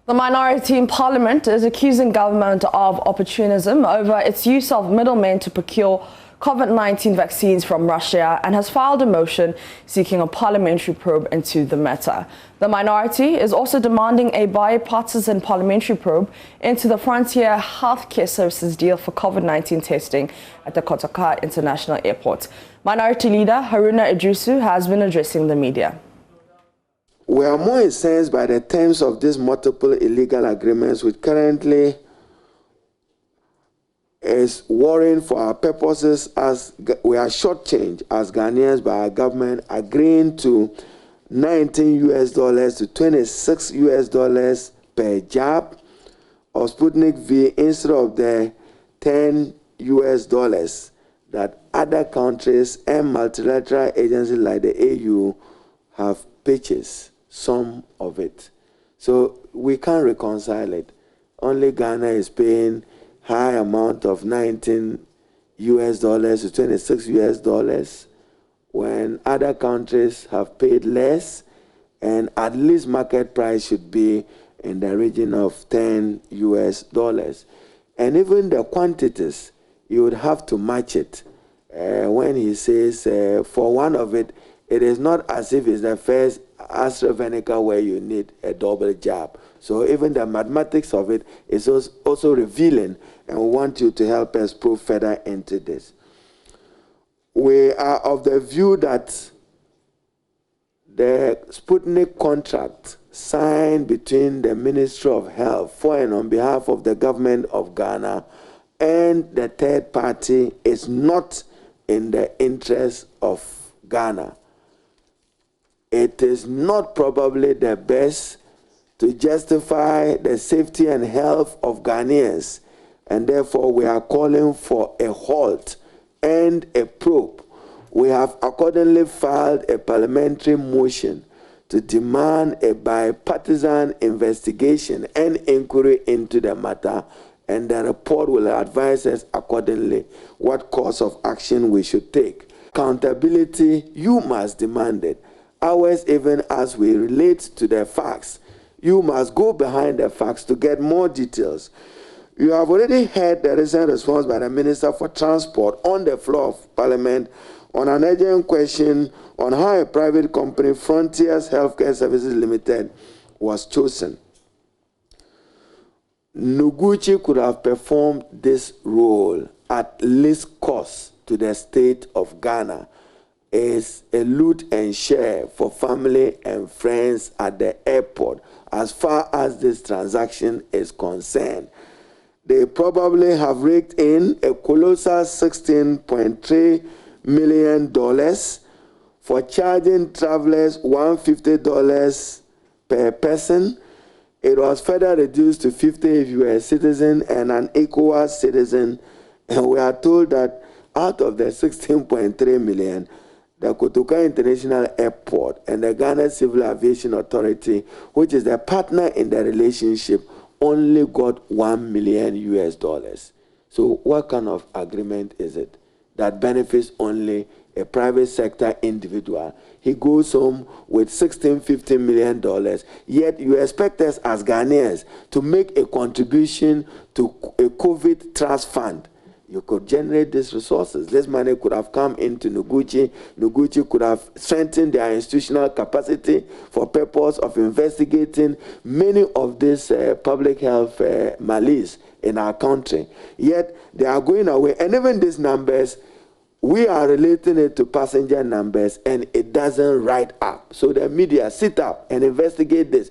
The minority in parliament is accusing government of opportunism over its use of middlemen to procure COVID-19 vaccines from Russia and has filed a motion seeking a parliamentary probe into the matter. The minority is also demanding a bipartisan parliamentary probe into the Frontier Healthcare Services deal for COVID-19 testing at the Kotoka International Airport. Minority leader Haruna Idrisu has been addressing the media. We are more incensed by the terms of these multiple illegal agreements, which currently is worrying for our purposes, as we are shortchanged as Ghanaians by our government agreeing to $19 to $26 per jab of Sputnik V instead of the $10 that other countries and multilateral agencies like the AU have pitches. Some of it. So we can't reconcile it. Only Ghana is paying high amount of $19 to $26 when other countries have paid less, and at least market price should be in the region of $10. And even the quantities, you would have to match it. When he says for one of it, it is not as if it's the first AstraZeneca where you need a double jab. So even the mathematics of it is also revealing, and we want you to help us probe further into this. We are of the view that the Sputnik contract signed between the Ministry of Health for and on behalf of the government of Ghana and the third party is not in the interest of Ghana. It is not probably the best to justify the safety and health of Ghanaians, and therefore we are calling for a halt and a probe. We have accordingly filed a parliamentary motion to demand a bipartisan investigation and inquiry into the matter, and the report will advise us accordingly what course of action we should take. Accountability, you must demand it. Ours, even as we relate to the facts, you must go behind the facts to get more details. You have already heard the recent response by the Minister for Transport on the floor of Parliament on an urgent question on how a private company, Frontiers Healthcare Services Limited, was chosen. Noguchi could have performed this role at least cost to the state of Ghana. Is a loot and share for family and friends at the airport as far as this transaction is concerned. They probably have raked in a colossal $16.3 million for charging travelers $150 per person. It was further reduced to $50 if you are a citizen and an ECOWAS citizen, and we are told that out of the $16.3 million, the Kotoka International Airport and the Ghana Civil Aviation Authority, which is the partner in the relationship, only got $1 million. So what kind of agreement is it that benefits only a private sector individual? He goes home with $15 million, yet you expect us as Ghanaians to make a contribution to a COVID trust fund. You could generate these resources. This money could have come into Noguchi. Noguchi could have strengthened their institutional capacity for purpose of investigating many of these public health malice in our country. Yet they are going away. And even these numbers, we are relating it to passenger numbers, and it doesn't write up. So the media sit up and investigate this.